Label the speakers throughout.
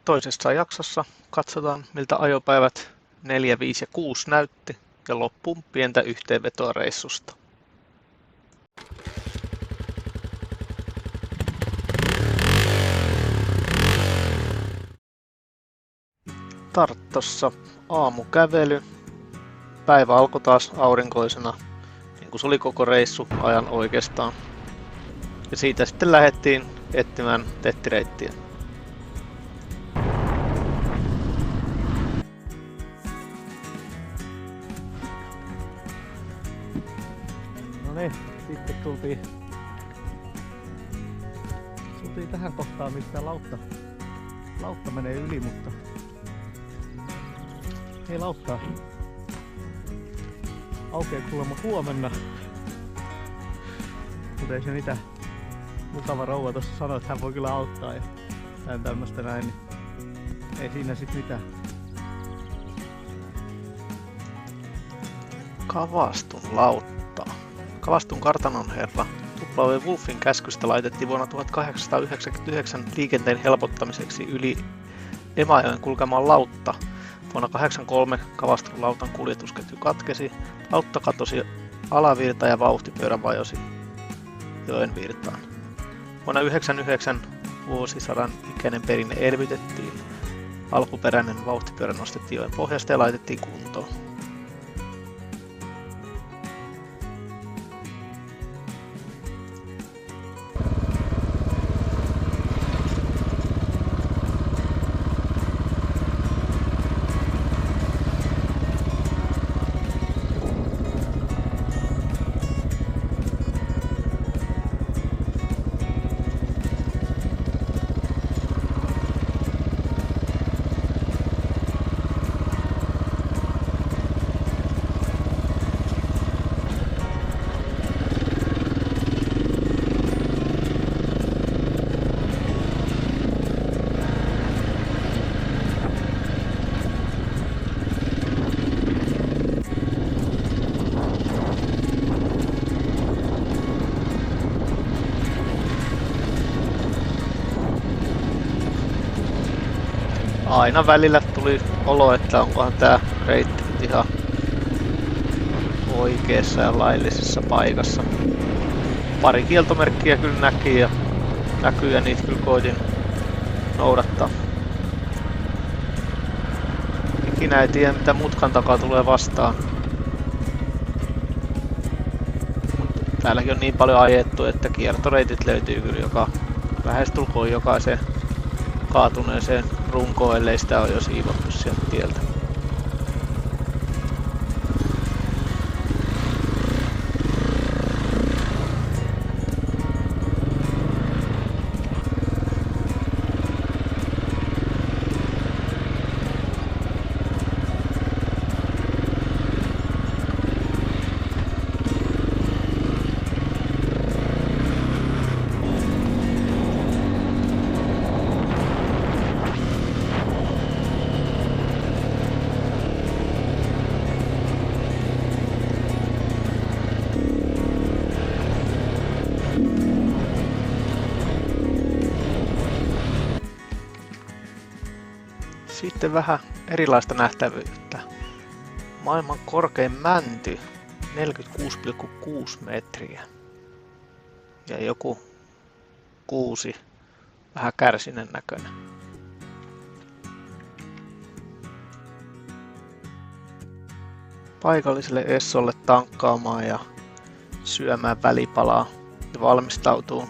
Speaker 1: Toisessa jaksossa katsotaan, miltä ajopäivät 4, 5 ja 6 näytti ja loppuun pientä yhteenvetoa reissusta. Tarttossa aamukävely. Päivä alkoi taas aurinkoisena, niin kuin se oli koko reissu ajan oikeastaan. Ja siitä sitten lähdettiin etsimään tettireittiä. No niin, sitten tultiin tähän kohtaan, mistä lautta menee yli, mutta ei lauttaa aukeaa kuulemma huomenna. Mutta ei se mitään. Mukava rouva tuossa sanoi, että hän voi kyllä auttaa ja tämmöstä näin, niin ei siinä sit mitään. Kavastun lautta. Kavastun kartanon herra W. Wolfin käskystä laitettiin vuonna 1899 liikenteen helpottamiseksi yli Emajoen kulkemaan lautta. Vuonna 1983 Kavastun lautan kuljetusketju katkesi, lautta katosi alavirta ja vauhtipyörä vajosi joen virtaan. Vuonna 1999 vuosisadan ikäinen perinne elvytettiin. Alkuperäinen vauhtipyörä nostettiin joen pohjasta ja laitettiin kuntoon. Aina välillä tuli olo, että onkohan tää reitti ihan oikeassa ja laillisessa paikassa. Pari kieltomerkkiä kyllä näkyy ja niitä kyllä koitin noudattaa. Ikinä ei tiedä mitä mutkan takaa tulee vastaan. Täälläkin on niin paljon ajettu, että kiertoreitit löytyy kyllä lähestulkoon jokaiseen kaatuneeseen runkoon, ellei sitä ole jo siivottu sieltä tieltä. Sitten vähän erilaista nähtävyyttä. Maailman korkein mänty 46,6 metriä. Ja joku kuusi vähän kärsinen näköinen. Paikalliselle Essolle tankkaamaan ja syömään välipalaa ja valmistautuu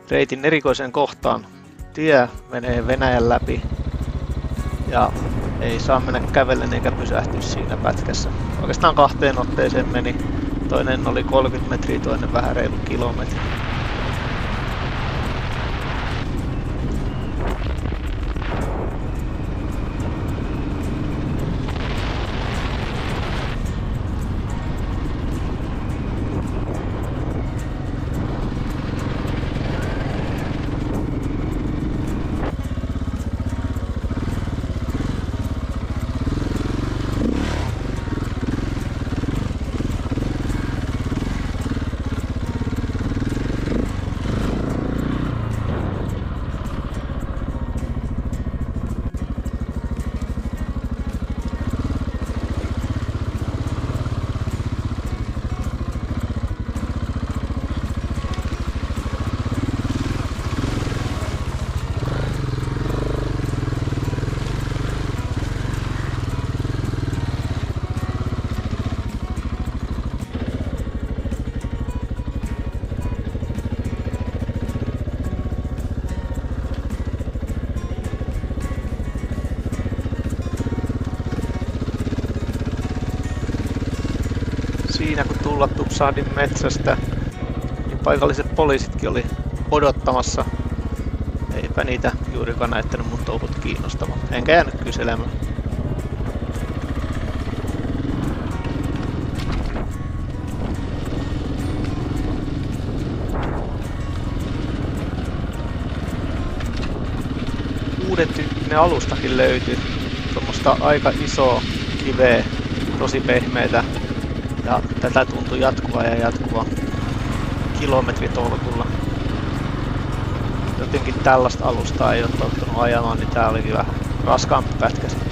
Speaker 1: reitin erikoiseen kohtaan. Tie menee Venäjän läpi. Ja ei saa mennä kävellen eikä pysähtyä siinä pätkässä. Oikeastaan 2 otteeseen meni. Toinen oli 30 metriä, toinen vähän reilu kilometri. aamulla tupsahdin metsästä, niin paikalliset poliisitkin oli odottamassa. Eipä niitä juurikaan näyttänyt mun touhut kiinnostavan. Enkä jäänyt kyselemään. Uuden tyyppinen alustakin löytyi. Tuommoista aika isoa kiveä, tosi pehmeitä. Ja tätä tuntui jatkuva kilometritolkulla. Jotenkin tällaista alustaa ei ole tottunut ajamaan, niin tää olikin vähän raskaampi pätkä sitten.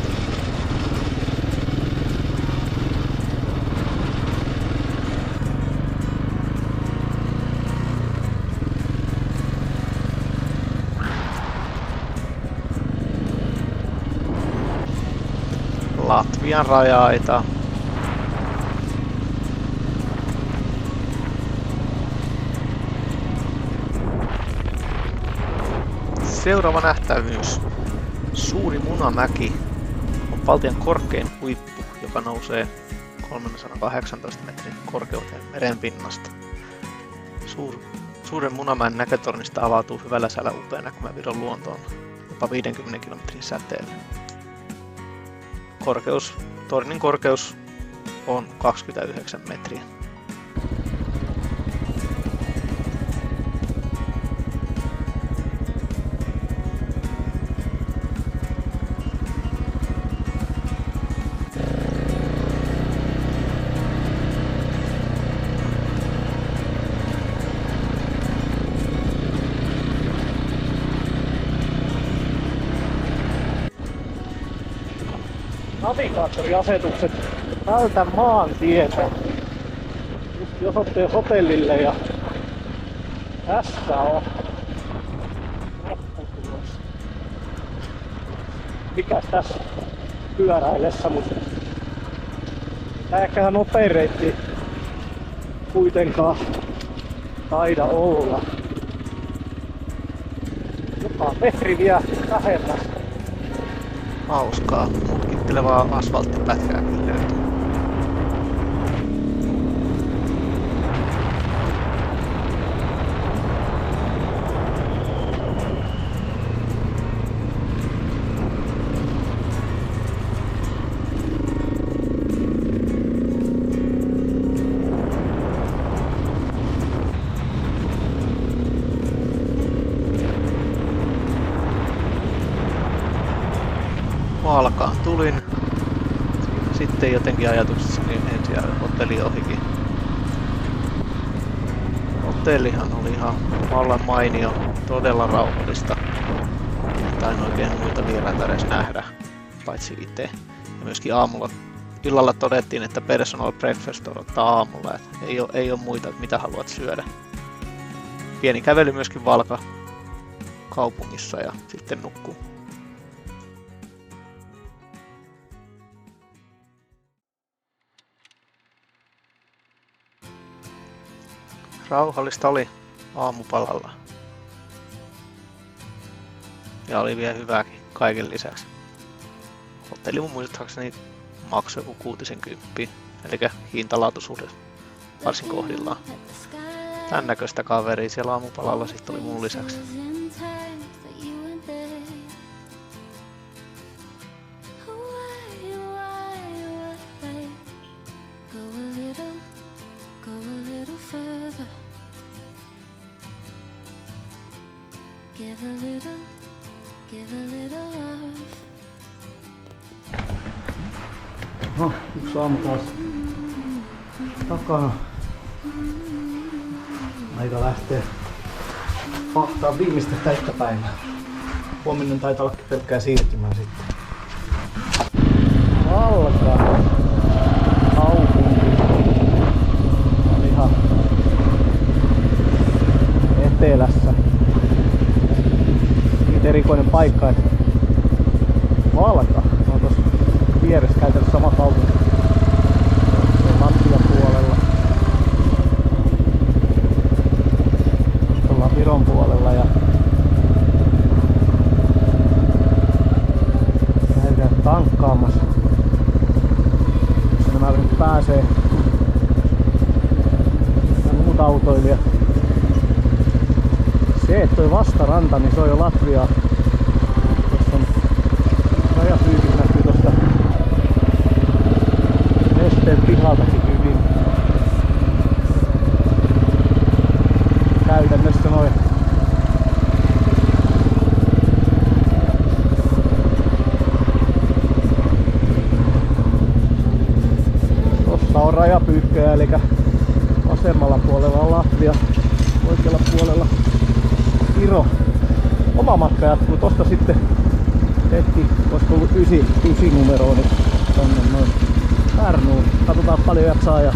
Speaker 1: Latvian raja-aita. Seuraava nähtävyys. Suuri Munamäki on Baltian korkein huippu, joka nousee 318 metrin korkeuteen merenpinnasta. Suuren Munamäen näkötornista avautuu hyvällä säällä upea näkymä Viron luontoon jopa 50 kilometrin säteellä. Tornin korkeus on 29 metriä. Navigaattoriasetukset tältä maantietä just osoitteen hotellille ja tässä on lopputulos. Mikäs tässä pyöräillessä, mutta tää ehkä nopein reitti kuitenkaan taida olla. Jopa metri vielä lähellä. Hauskaa, mutkittelevaa asfalttipätkää kyllä löytyy. Valkaan tulin. Sitten jotenkin ajatuksessani ensin hotelli ohikin. Hotellihan oli ihan vallan mainio, todella rauhallista. En tainnut oikein muita vieraita edes nähdä, paitsi itse. Ja myöskin illalla todettiin, että personal breakfast odottaa aamulla, että ei ole muita, mitä haluat syödä. Pieni kävely myöskin Valka kaupungissa ja sitten nukkuu. Rauhallista oli aamupalalla. Ja oli vielä hyvääkin kaiken lisäksi. Hotelli mun muistaakseni maksoi joku 60, eli hinta-laatusuhde varsin kohdillaan. Tän näköistä kaveria siellä aamupalalla sitten oli mun lisäksi.
Speaker 2: No, yksi aamu taas takana. Aika lähtee pahtaa viimeistä täyttä päivää. Huominen taitaa olla pelkkää siirtymää sitten. Alkaa kaupunki. On ihan etelässä. Siitä erikoinen paikka, että Valka on tossa vieressä käytännössä sama kaupunki. Latvian puolella. Ollaan Viron puolella ja lähdetään tankkaamassa. Jos nämä nyt pääsee autoilijat. Se, että toi vastaranta, niin se on jo Latvia. Tuossa on rajapyykit näkyy tosta Nesteen pihaltakin hyvin. Käytännössä noin tossa on rajapyykköjä, eli vasemmalla puolella on Latvia, oikealla puolella Viro. Oma matka jatkuu tosta sitten tehtiin, olisiko ollut 9 numeroa, niin tonne noin Pärnuun. Katsotaan paljon jaksaa ja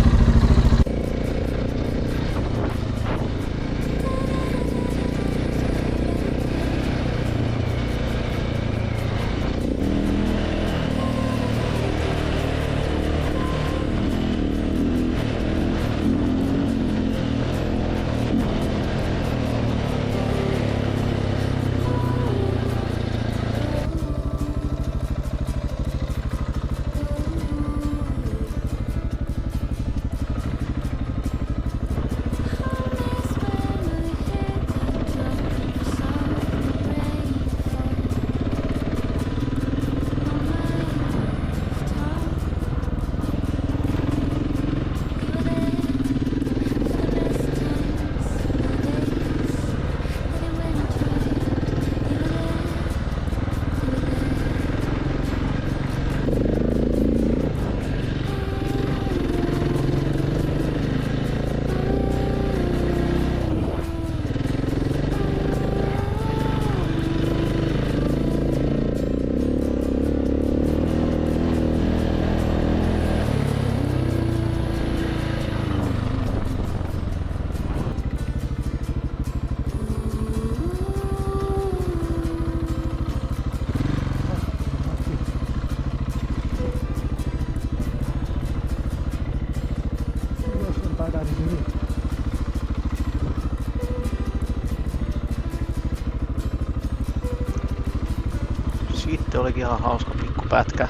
Speaker 1: Sitten olikin ihan hauska pikkupätkä,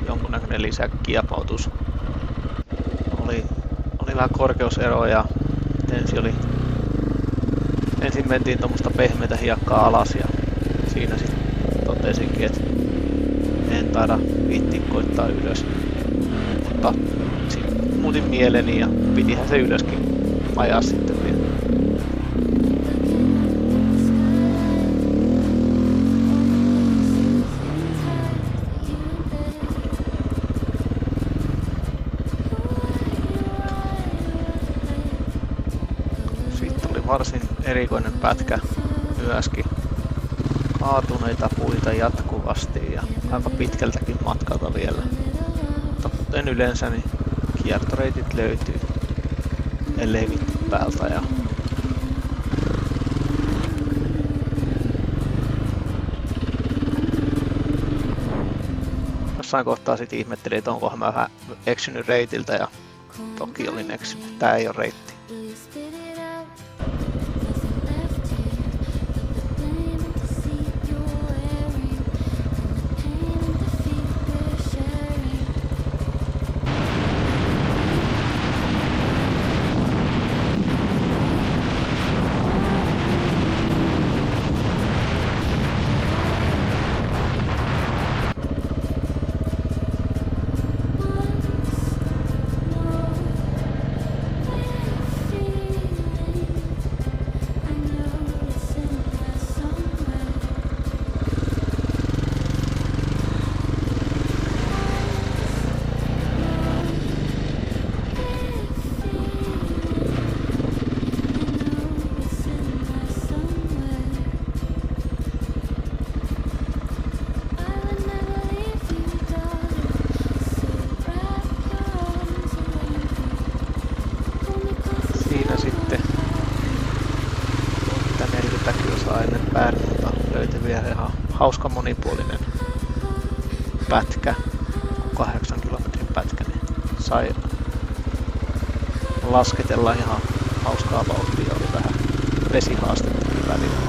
Speaker 1: jonkunnäköinen lisäkiepautus. Oli vähän korkeuseroa ja ensin mentiin tuommoista pehmeitä hiekkaa alas ja siinä sitten totesinkin, että en taida viittiä koittaa ylös. Mutta sitten muutin mieleni ja pitihän se ylöskin ajaa sitten vielä. Varsin erikoinen pätkä myöskin. Kaatuneita puita jatkuvasti ja aika pitkältäkin matkalta vielä. Mutta kuten yleensä, niin kiertoreitit löytyy, ellei vitti päältä. Ja jossain kohtaa sitten ihmettelin, että onkohan mä vähän eksynyt reitiltä ja toki olin eksynyt. Tää ei ole reitti. Pärnuulta löytyviä ihan hauska monipuolinen pätkä, 8 kilometrin pätkä, niin sai lasketella ihan hauskaa vauhtia, oli vähän vesihaastettakin välillä.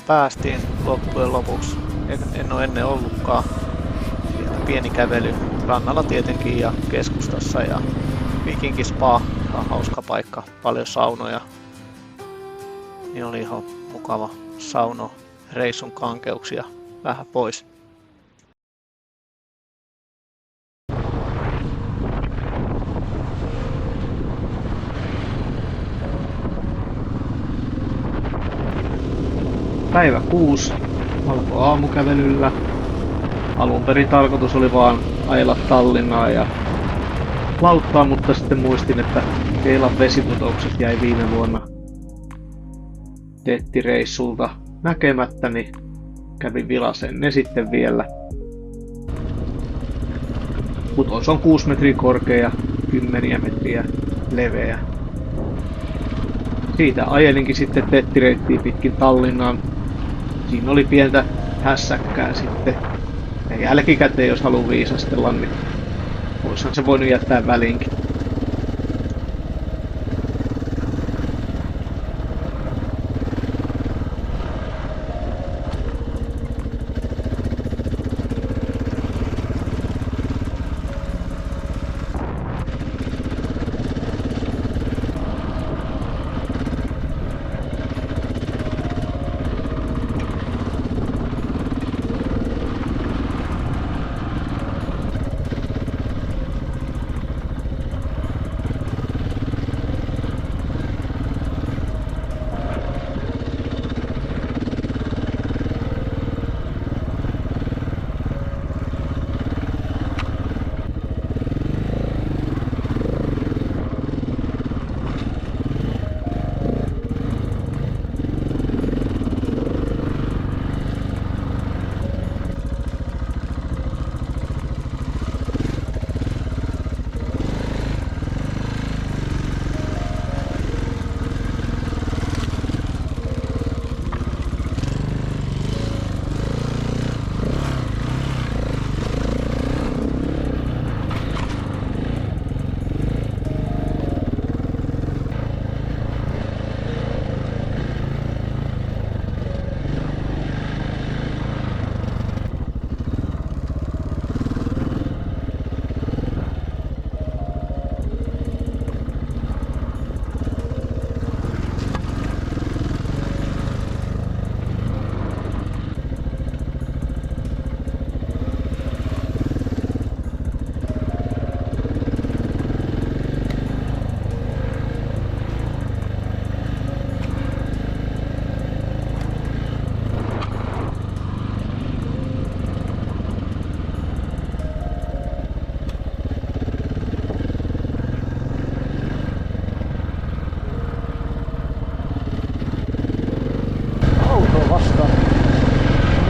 Speaker 1: päästiin loppujen lopuksi. En ole ennen ollutkaan. Sieltä pieni kävely rannalla tietenkin ja keskustassa ja Viking Spa, hauska paikka, paljon saunoja. Niin oli ihan mukava sauno, reissun kankeuksia vähän pois. Päivä 6 alkoi aamukävelyllä. Alun perin tarkoitus oli vaan ajella Tallinnaa ja lauttaa, mutta sitten muistin, että Keilan vesiputoukset jäi viime vuonna tettireissulta näkemättä, niin kävin vilasen ne sitten vielä. Putous on 6 metriä korkea ja 10 metriä leveä. Siitä ajelinkin sitten tettireittiä pitkin Tallinnaan. Siinä oli pientä hässäkkää sitten. Ja jälkikäteen, jos haluaa viisastella, niin olisihan se voinut jättää väliinkin.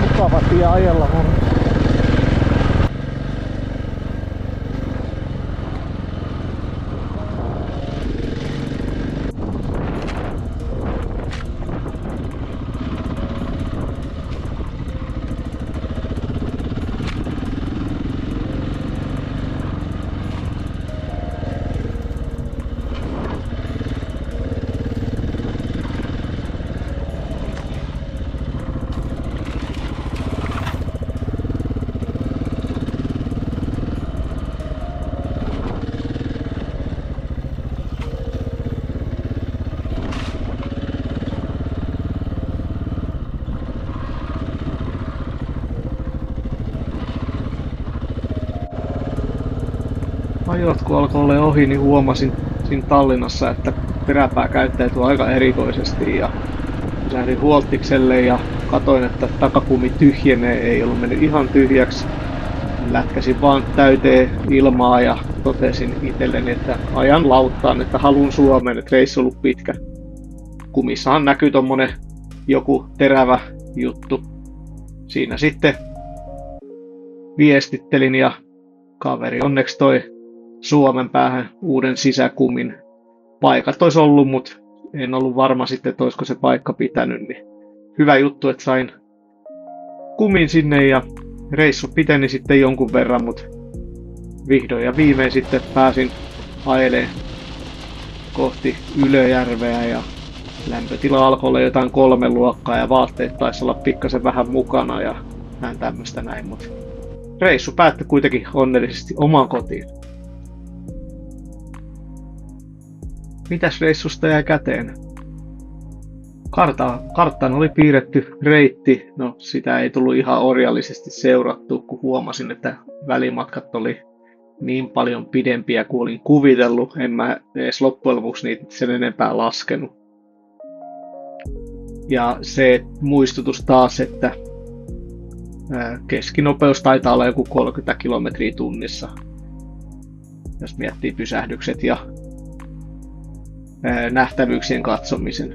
Speaker 2: Mukava tie ajella on.
Speaker 1: Ajot kun alkoi olla ohi, niin huomasin siinä Tallinnassa, että peräpää käyttäytyi aika erikoisesti ja lähdin huoltikselle ja katoin, että takakumi tyhjenee, ei ollut mennyt ihan tyhjäksi. Lätkäsin vaan täyteen ilmaa ja totesin itselleni, että ajan lauttaan, että haluan Suomeen, että reissu on ollut pitkä. Kumissahan näkyy tommonen joku terävä juttu. Siinä sitten viestittelin ja kaveri onneksi toi Suomen päähän uuden sisäkumin. Paikat olisi ollut, mutta en ollut varma sitten, että olisiko se paikka pitänyt. Niin hyvä juttu, että sain kumin sinne ja reissu piteni sitten jonkun verran, mutta vihdoin ja viimein sitten pääsin ajelemaan kohti Ylöjärveä ja
Speaker 2: lämpötila alkoi olla jotain 3 luokkaa ja vaatteet taisi olla pikkasen vähän mukana ja tämmöistä näin, mutta reissu päättyi kuitenkin onnellisesti omaan kotiin. Mitäs reissusta jäi käteen? Karttaan oli piirretty reitti, no sitä ei tullut ihan orjallisesti seurattua, kun huomasin, että välimatkat oli niin paljon pidempiä kuin olin kuvitellut. En mä edes loppujen lopuksi niitä sen enempää laskenut. Ja se muistutus taas, että keskinopeus taitaa olla joku 30 kilometriä tunnissa, jos miettii pysähdykset ja nähtävyyksien katsomisen.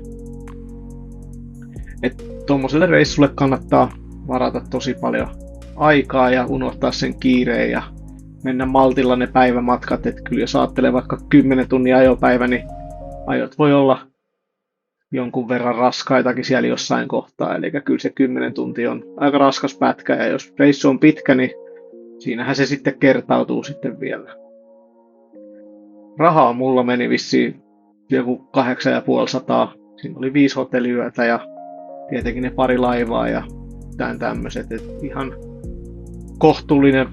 Speaker 2: Tuommoiselle reissulle kannattaa varata tosi paljon aikaa ja unohtaa sen kiireen ja mennä maltilla ne päivämatkat. Et kyllä jos ajattelee vaikka 10 tunnin ajopäivä, niin ajot voi olla jonkun verran raskaitakin siellä jossain kohtaa. Eli kyllä se 10 tuntia on aika raskas pätkä ja jos reissu on pitkä, niin siinähän se sitten kertautuu sitten vielä. Rahaa mulla meni vissiin joku 850. Siinä oli 5 hotelliyötä ja tietenkin ne pari laivaa ja tämmöiset. Ihan kohtuullinen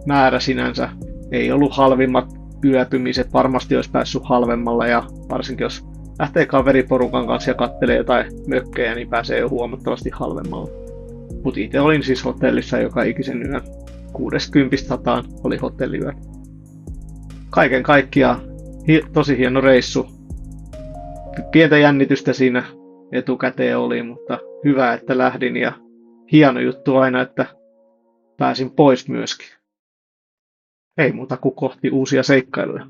Speaker 2: määrä sinänsä. Ei ollut halvimmat yöpymiset, varmasti olisi päässyt halvemmalla ja varsinkin jos lähtee kaveriporukan kanssa ja kattelee jotain mökkejä, niin pääsee jo huomattavasti halvemmalla. Mutta itse olin siis hotellissa joka ikisen yön. 60–100 oli hotelliyö. Kaiken kaikkiaan tosi hieno reissu. Pientä jännitystä siinä etukäteen oli, mutta hyvä, että lähdin ja hieno juttu aina, että pääsin pois myöskin. Ei muuta kuin kohti uusia seikkailuja.